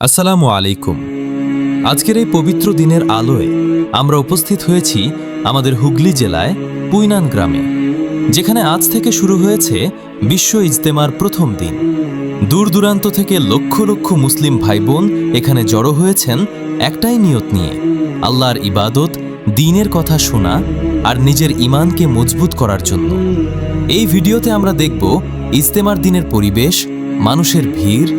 আসসালামু আলাইকুম। আজকের এই পবিত্র দিনের আলোয় আমরা উপস্থিত হয়েছি আমাদের হুগলি জেলায় পুইনান গ্রামে, যেখানে আজ থেকে শুরু হয়েছে বিশ্ব ইজতেমার প্রথম দিন। দূর দূরান্ত থেকে লক্ষ লক্ষ মুসলিম ভাই বোন এখানে জড়ো হয়েছেন একটাই নিয়ত নিয়ে, আল্লাহর ইবাদত, দ্বীনের কথা শোনা আর নিজের ঈমানকে মজবুত করার জন্য। এই ভিডিওতে আমরা দেখব ইজতেমার দিনের পরিবেশ, মানুষের ভিড়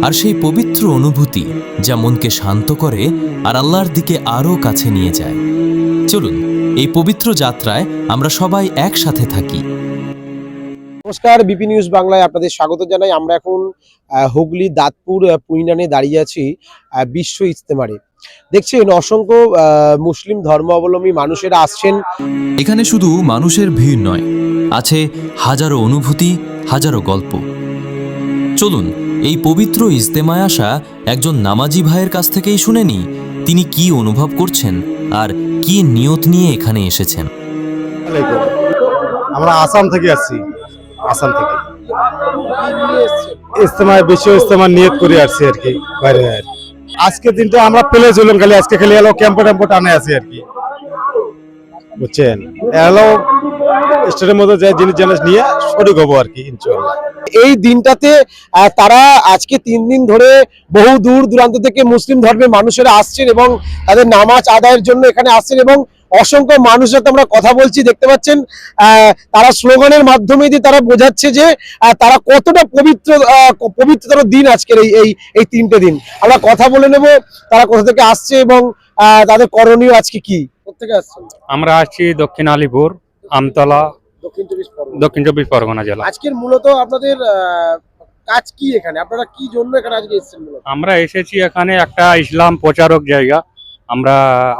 আর সেই পবিত্র অনুভূতি যা মনকে শান্ত করে আর আল্লাহর দিকে আরও কাছে নিয়ে যায়। চলুন এই পবিত্র যাত্রায় আমরা সবাই একসাথে থাকি। নমস্কার, বিপি নিউজ বাংলায় আপনাদের স্বাগত জানাই। আমরা এখন হুগলি দাঁতপুর পুইনানে দাঁড়িয়ে আছি বিশ্ব ইজতেমারে। দেখছেন অসংখ্য মুসলিম ধর্মাবলম্বী মানুষেরা আসছেন। এখানে শুধু মানুষের ভিড় নয়, আছে হাজারো অনুভূতি, হাজারো গল্প। চলুন এই পবিত্র ইজতেমায় আসা একজন নামাজি ভাইয়ের কাছ থেকেই শুনে নিই তিনি কি অনুভব করছেন আর কি নিয়ত নিয়ে এখানে এসেছেন। আমরা আসাম থেকে আসছি। আসাম থেকে ইজতেমায় বিশ্ব ইজতেমার নিয়ত করে আসছি আর কি, বাইরে। আজকের দিনটা আমরা পেলে চলুন, খালি আজকে খালি এলো ক্যাম্পো ট্যাম্পো টানে আছি আর কি, বুঝছেন। এলো স্টেটের মধ্যে যে জিনিস নিয়ে শরীর হবো আর কি, ইনশাআল্লাহ। এই দিনটাতে তারা আজকে 3 দিন ধরে বহু দূর দূরান্ত থেকে মুসলিম ধর্মের মানুষেরা আসছেন এবং তাদের নামাজ আদায়ের জন্য এখানে আসছেন। এবং অসংখ্য মানুষের সাথে আমরা কথা বলছি, দেখতে পাচ্ছেন তারা স্লোগানের মাধ্যমে দিয়ে তারা বোঝাচ্ছে যে তারা কতটা পবিত্রতর দিন আজকের এই 3টে দিন। আমরা কথা বলে নেব তারা কোথা থেকে আসছে এবং তাদের করণীয় আজকে কি। কোথা আসছেন? আমরা আসছি দক্ষিণ আলিপুর, আমতলা, দক্ষিণ চব্বিশ পরগনা জেলা। আজকের মূলত আপনাদের কাজ কি এখানে? আপনারা কি জন্য এখানে আজকে এসেছেন? আমরা এসেছি এখানে একটা ইসলাম প্রচারক জায়গা। আমরা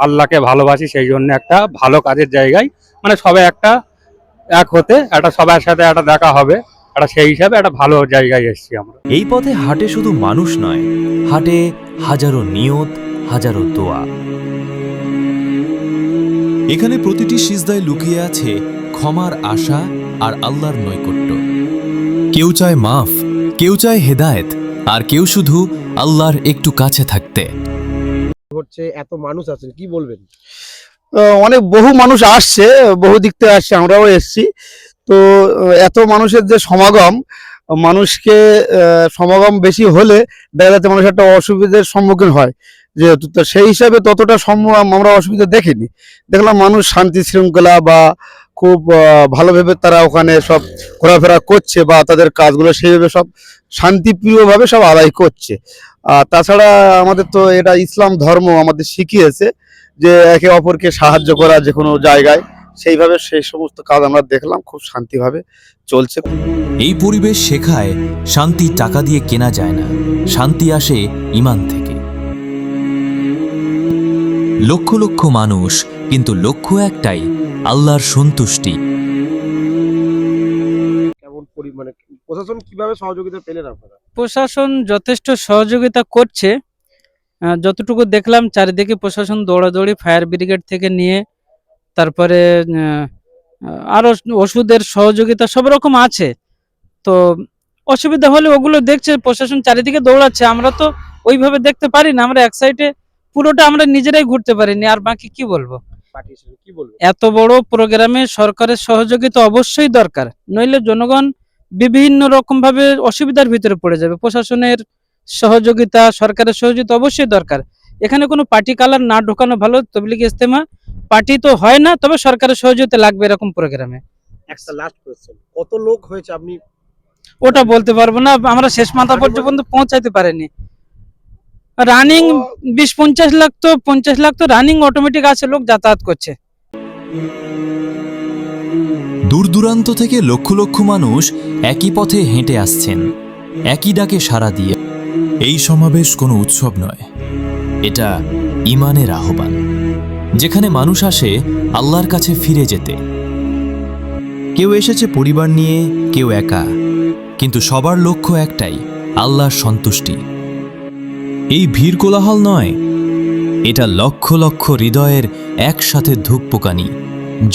আল্লাহকে ভালোবাসি, সেই জন্য একটা ভালো কাজের জায়গায়, মানে সবাই একটা এক হতে একটা সবার সাথে একটা দেখা হবে, একটা সেই হিসাবে একটা ভালো জায়গায় এসেছি আমরা। এই পথে হাঁটে শুধু মানুষ নয়, হাঁটে হাজারো নিয়ত, হাজারো দোয়া। এখানে প্রতিটি সিজদায় লুকিয়ে আছে ক্ষমার আশা আর আল্লাহর নৈকট্য। কেউ চায় মাফ, কেউ চায় হেদায়েত, আর কেউ শুধু আল্লাহর একটু কাছে থাকতে। হচ্ছে এত মানুষ আছেন, কি বলবেন? অনেক বহু মানুষ আসছে, বহু দিক থেকে আসছে, আমরাও এসছি। তো এত মানুষের যে সমাগম, মানুষকে সমাগম বেশি হলে দেখা যাচ্ছে মানুষ একটা অসুবিধার সম্মুখীন হয়, যেহেতু তো সেই হিসাবে ততটা আমরা অসুবিধা দেখিনি। দেখলাম মানুষ শান্তি শৃঙ্খলা বা খুব ভালোভাবে তারা ওখানে সব ঘোরাফেরা করছে বা তাদের কাজগুলো সেইভাবে সব শান্তিপ্রিয়ভাবে সব আদায় করছে। আর তাছাড়া আমাদের তো এটা ইসলাম ধর্ম আমাদের শিখিয়েছে যে একে অপরকে সাহায্য করা যে কোনো জায়গায়, সেইভাবে সেই সমস্ত কাজ আমরা দেখলাম, খুব শান্তিভাবে চলছে। এই পরিবেশ শেখায় শান্তি টাকা দিয়ে কেনা যায় না, শান্তি আসে ঈমান থেকে। লক্ষ লক্ষ মানুষ, কিন্তু লক্ষ্য একটাই, আল্লাহর সন্তুষ্টি। কেমন পরিমাণে প্রশাসন কিভাবে সহযোগিতা পেলেন আপনারা? প্রশাসন যথেষ্ট সহযোগিতা করছে। যতটুকু দেখলাম চারিদিকে প্রশাসন দৌড়াদৌড়ি, ফায়ার ব্রিগেড থেকে নিয়ে তারপরে আরো ওষুধের সহযোগিতা সব রকম আছে। তো অসুবিধা হলে ওগুলো দেখছে প্রশাসন, চারিদিকে দৌড়াচ্ছে। আমরা তো ওইভাবে দেখতে পারি না, আমরা এক সাইডে পুরোটা আমরা নিজেরাই ঘুরতে পারিনি, আর বাকি কি বলবো। কি বলবেন? এত বড় প্রোগ্রামে সরকারের সহযোগিতা অবশ্যই দরকার, নইলে জনগণ বিভিন্ন রকম ভাবে অসুবিধার ভিতরে পড়ে যাবে। প্রশাসনের সহযোগিতা, সরকারের সহযোগিতা অবশ্যই দরকার। এখানে কোনো পার্টি কালার না ঢোকানো ভালো। তবলিগ ইজতেমা পার্টি তো হয় না, তবে সরকারের সহযোগিতা লাগবে এরকম প্রোগ্রামে। একটা লাস্ট কোশ্চেন, কত লোক হয়েছে আপনি? ওটা বলতে পারবো না, আমরা শেষ মাথা পর্যন্ত পৌঁছাইতে পারিনি। রানিং 20-50 লাখ তো 50 লাখ তো রানিং অটোমেটিক আছে, লোক যাতায়াত করছে। দূর দূরান্ত থেকে লক্ষ লক্ষ মানুষ একই পথে হেঁটে আসছেন, একই ডাকে সাড়া দিয়ে। এই সমাবেশ কোনো উৎসব নয়, এটা ঈমানের আহ্বান, যেখানে মানুষ আসে আল্লাহর কাছে ফিরে যেতে। কেউ এসেছে পরিবার নিয়ে, কেউ একা, কিন্তু সবার লক্ষ্য একটাই, আল্লাহর সন্তুষ্টি। এই ভিড় কোলাহল নয়, এটা লক্ষ লক্ষ হৃদয়ের একসাথে ধূপপোকানি।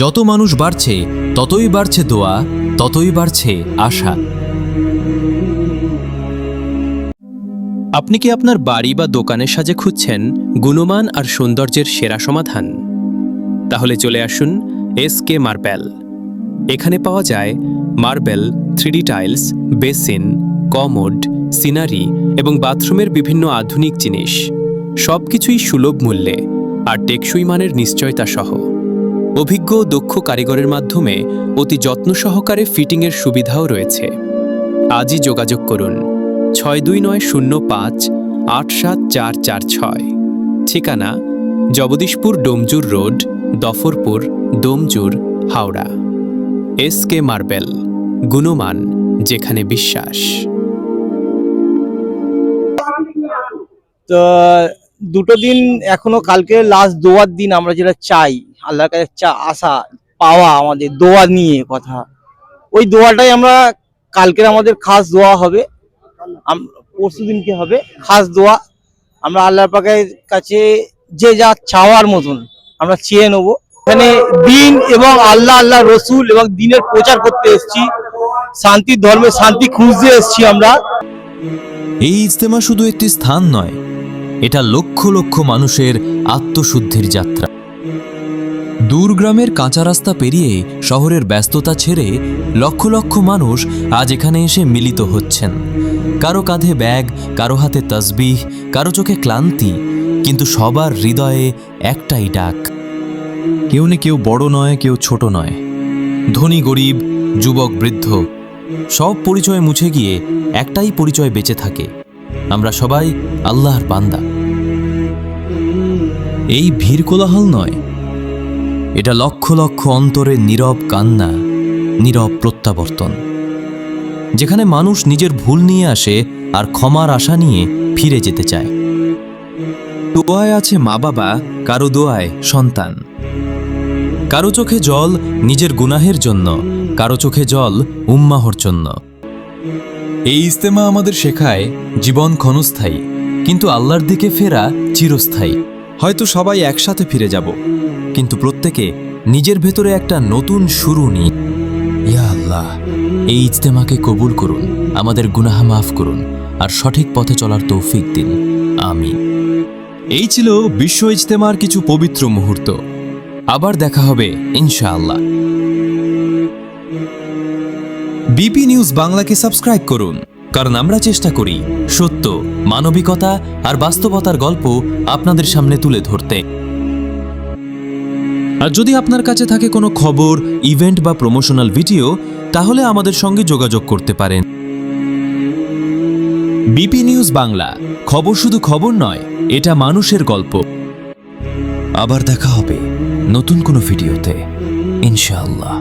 যত মানুষ বাড়ছে ততই বাড়ছে দোয়া, ততই বাড়ছে আশা। আপনি কি আপনার বাড়ি বা দোকানের সাজে খুঁজছেন গুণমান আর সৌন্দর্যের সেরা সমাধান? তাহলে চলে আসুন এসকে মার্বেল। এখানে পাওয়া যায় marble, 3D tiles, basin, commode, scenery এবং বাথরুমের বিভিন্ন আধুনিক জিনিস, সবকিছুই সুলভ মূল্যে আর টেকসই মানের নিশ্চয়তা সহ। অভিজ্ঞ ও দক্ষ কারিগরের মাধ্যমে অতি যত্ন সহকারে ফিটিংয়ের সুবিধাও রয়েছে। আজই যোগাযোগ করুন 6290587446। ঠিকানা Jagdishpur Domjur road, Dafarpur, Domjur, Howrah. SK marble, গুণমান যেখানে বিশ্বাস। তো দুটো দিন এখনো, কালকে লাস্ট দোয়ার দিন। আমরা যেটা চাই আল্লাহর কাছে আশা পাওয়া, আমাদের দোয়া নিয়ে কথা, ওই দোয়াটাই আমরা কালকের আমাদের খাস দোয়া হবে, পরশু দিনকে হবে খাস দোয়া। আমরা আল্লাহর পাকের কাছে যে যা চাওয়ার মতন আমরা চেয়ে নেবো। এখানে দিন এবং আল্লাহ রসুল এবং দিনের প্রচার করতে এসেছি, শান্তির ধর্মে শান্তি খুঁজতে এসেছি আমরা। এই ইজতেমা শুধু একটি স্থান নয়, এটা লক্ষ লক্ষ মানুষের আত্মশুদ্ধির যাত্রা। দূর গ্রামের কাঁচা রাস্তা পেরিয়ে শহরের ব্যস্ততা ছেড়ে লক্ষ লক্ষ মানুষ আজ এখানে এসে মিলিত হচ্ছেন। কারো কাঁধে ব্যাগ, কারো হাতে তাসবিহ, কারো চোখে ক্লান্তি, কিন্তু সবার হৃদয়ে একটাই ডাক। কেউ না কেউ বড় নয়, কেউ ছোট নয়, ধনী গরিব, যুবক বৃদ্ধ, সব পরিচয় মুছে গিয়ে একটাই পরিচয় বেঁচে থাকে, আমরা সবাই আল্লাহর বান্দা। এই ভিড় কোলাহল নয়, এটা লক্ষ লক্ষ অন্তরের নীরব কান্না, নীরব প্রত্যাবর্তন, যেখানে মানুষ নিজের ভুল নিয়ে আসে আর ক্ষমার আশা নিয়ে ফিরে যেতে চায়। দোয়ায় আছে মা বাবা, কারো দোয়ায় সন্তান, কারো চোখে জল নিজের গুনাহের জন্য, কারো চোখে জল উম্মাহর জন্য। এই ইজতেমা আমাদের শেখায় জীবন ক্ষণস্থায়ী, কিন্তু আল্লাহর দিকে ফেরা চিরস্থায়ী। হয়তো সবাই একসাথে ফিরে যাব, কিন্তু প্রত্যেকে নিজের ভেতরে একটা নতুন শুরু নিই। ইয়া আল্লাহ, এই ইজতেমাকে কবুল করুন, আমাদের গুনাহ মাফ করুন আর সঠিক পথে চলার তৌফিক দিন। আমিন। এই ছিল বিশ্ব ইজতেমার কিছু পবিত্র মুহূর্ত। আবার দেখা হবে ইনশাআল্লাহ। বিপি নিউজ বাংলাকে সাবস্ক্রাইব করুন, কারণ আমরা চেষ্টা করি সত্য, মানবিকতা আর বাস্তবতার গল্প আপনাদের সামনে তুলে ধরতে। আর যদি আপনার কাছে থাকে কোনো খবর, ইভেন্ট বা প্রমোশনাল ভিডিও, তাহলে আমাদের সঙ্গে যোগাযোগ করতে পারেন। বিপি নিউজ বাংলা, খবর শুধু খবর নয়, এটা মানুষের গল্প। আবার দেখা হবে নতুন কোনো ভিডিওতে ইনশাআল্লাহ।